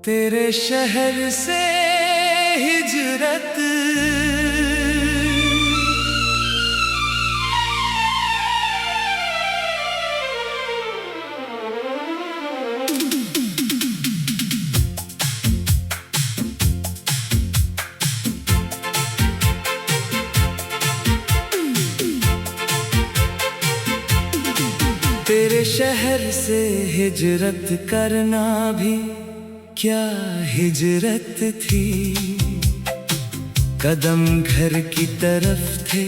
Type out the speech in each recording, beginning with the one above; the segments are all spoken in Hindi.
तेरे शहर से हिजरत तेरे शहर से हिजरत करना भी क्या हिजरत थी। कदम घर की तरफ थे,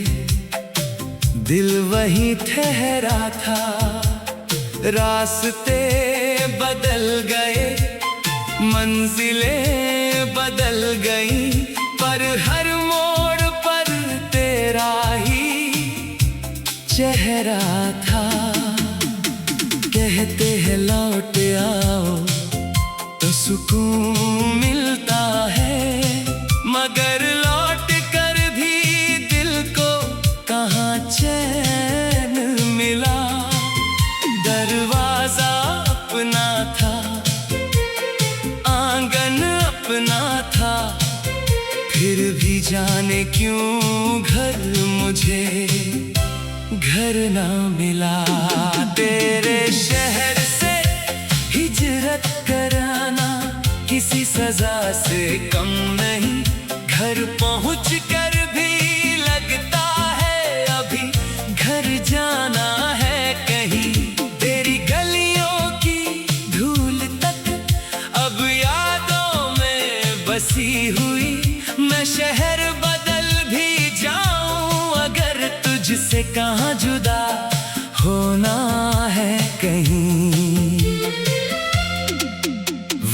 दिल वहीं ठहरा था। रास्ते बदल गए, मंजिलें बदल गई, पर हर मोड़ पर तेरा ही चेहरा था। कहते हैं लौट आओ तो सुकून मिलता है, मगर लौट कर भी दिल को कहाँ चैन मिला। दरवाजा अपना था, आंगन अपना था, फिर भी जाने क्यों घर मुझे घर ना मिला। तेरे शहर से हिजरत कराना किसी सजा से कम नहीं। घर पहुँच कर भी लगता है अभी घर जाना है कहीं। तेरी गलियों की धूल तक अब यादों में बसी हुई। मैं शहर बदल भी जाऊं अगर तुझसे कहाँ जुदा होना है कहीं।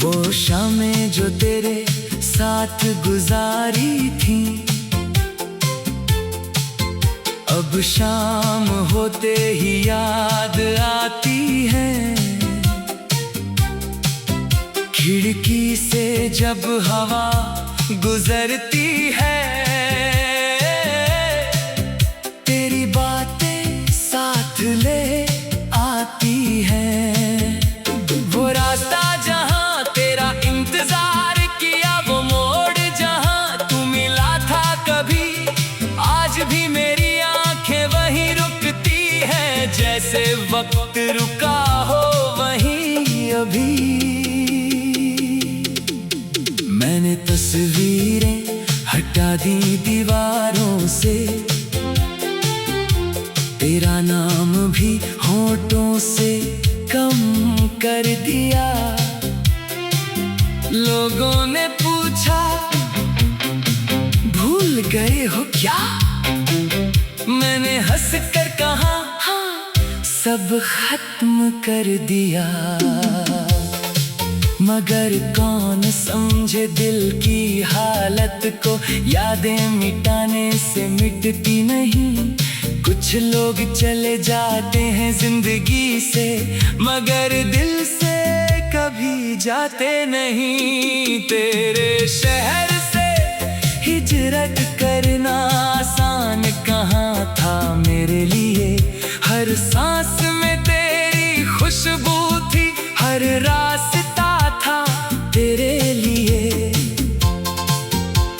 वो शामें जो तेरे साथ गुजारी थी, अब शाम होते ही याद आती है। खिड़की से जब हवा गुजरती है, तेरी बातें साथ ले आती है। वो रास्ता जहां तेरा इंतजार किया, वो मोड़ जहां तू मिला था कभी, आज भी मेरी आंखें वहीं रुकती है। जैसे वक्त रुका हो वहीं अभी। मैंने तस्वीरें हटा दी दीवारों से, तेरा नाम भी होठों से कम कर दिया। लोगों ने पूछा भूल गए हो क्या, मैंने हंस कर कहा हाँ सब खत्म कर दिया। मगर कौन समझे दिल की हालत को, यादें मिटाने से मिटती नहीं। कुछ लोग चले जाते हैं जिंदगी से, मगर दिल से कभी जाते नहीं। तेरे शहर से हिजरत करना आसान कहाँ था मेरे लिए। हर सांस में तेरी खुशबू थी, हर रास्ता था तेरे लिए।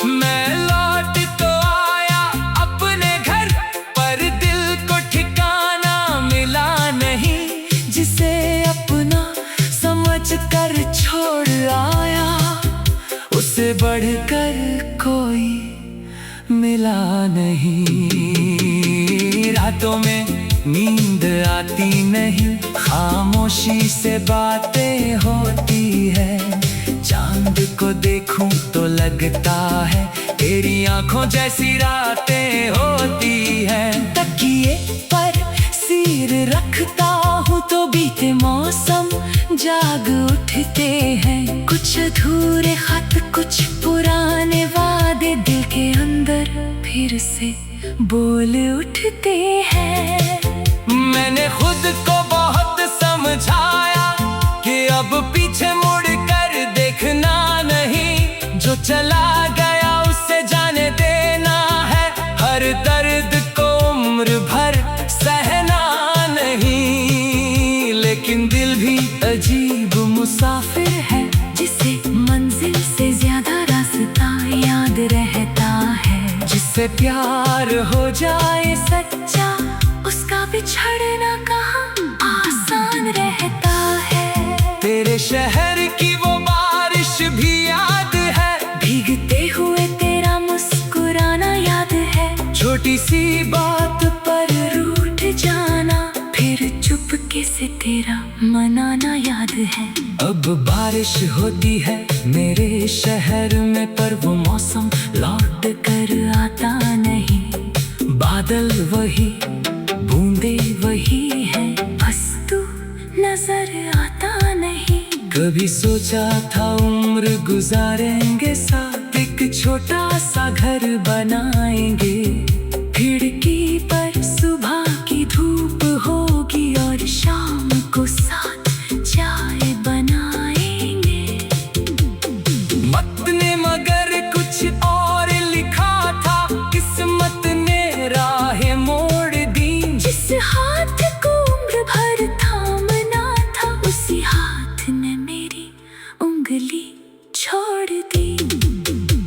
मैं लौट तो आया अपने घर, पर दिल को ठिकाना मिला नहीं। जिसे अपना समझ कर छोड़ आया, उससे बढ़कर कोई मिला नहीं। रातों में नींद आती नहीं, खामोशी से बातें होती है। चांद को देखूं तो लगता है तेरी आंखों जैसी रातें होती है। तकिए पर सिर रखता हूँ तो बीते मौसम जाग उठते हैं। कुछ अधूरे खत, कुछ पुराने वादे दिल के अंदर फिर से बोल उठते हैं। मैंने खुद को बहुत समझाया कि अब पीछे मुड़ कर देखना नहीं। जो चला गया उससे जाने देना है, हर दर्द को उम्र भर सहना नहीं। लेकिन दिल भी अजीब मुसाफिर है, जिसे मन जिससे प्यार हो जाए सच्चा, उसका बिछड़ना कहाँ आसान रहता है। तेरे शहर की वो बारिश भी याद है, भीगते हुए तेरा मुस्कुराना याद है। छोटी सी बात पर रूठ जाना, फिर चुपके से तेरा मनाना याद है। अब बारिश होती है मेरे शहर में, पर वो मौसम लौट कर आता नहीं। बादल वही, बूंदे वही है, बस तू नजर आता नहीं। कभी सोचा था उम्र गुजारेंगे साथ, एक छोटा सा घर बनाएंगे। खिड़की पर सुबह की धूप होगी और शाम को साथ चाय बनाएंगे। मत ने मगर कुछ और लिखा था, किस्मत ने राहें मोड़ दी। जिस हाथ को उम्र भर थामना था, उसी हाथ ने मेरी उंगली छोड़ दी।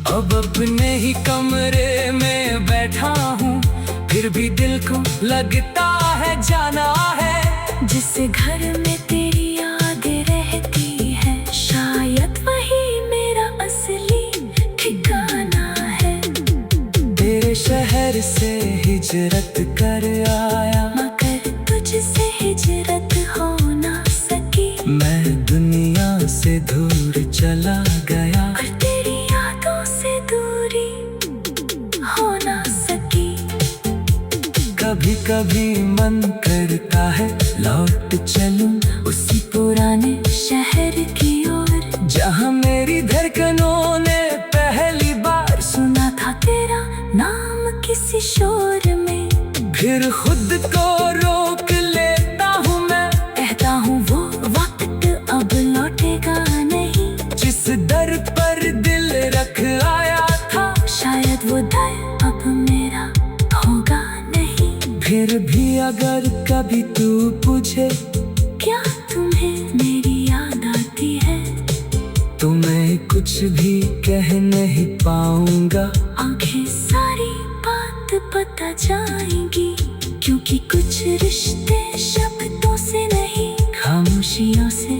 अब अपने ही कमरे में बैठा हूँ, फिर भी दिल को लगता है जाना है। जिस घर में तेरी यादें रहती है, शायद वही मेरा असली ठिकाना है। तेरे शहर से हिजरत कर आया, मगर तुझसे हिजरत हो ना सकी। मैं दुनिया से दूर चला गया, और तेरी यादों से दूरी हो ना सकी। कभी कभी मन करता है लौट चलूं उसी पुराने शहर की ओर, जहाँ मेरी धड़कनों ने पहली बार सुना था तेरा नाम किसी शोर में। फिर खुद को रोक लेता हूँ मैं, कहता हूँ वो वक्त अब लौटेगा नहीं। जिस दर पर दिल रख आया था, शायद वो दर अब मेरा होगा नहीं। फिर भी अगर कभी तू पूछे क्या तुम्हें मेरी याद आती है, तो मैं कुछ भी कह नहीं पाऊंगा। आंखें सारी बात बता जाएंगी, क्योंकि कुछ रिश्ते शब्दों से नहीं, खामोशियों से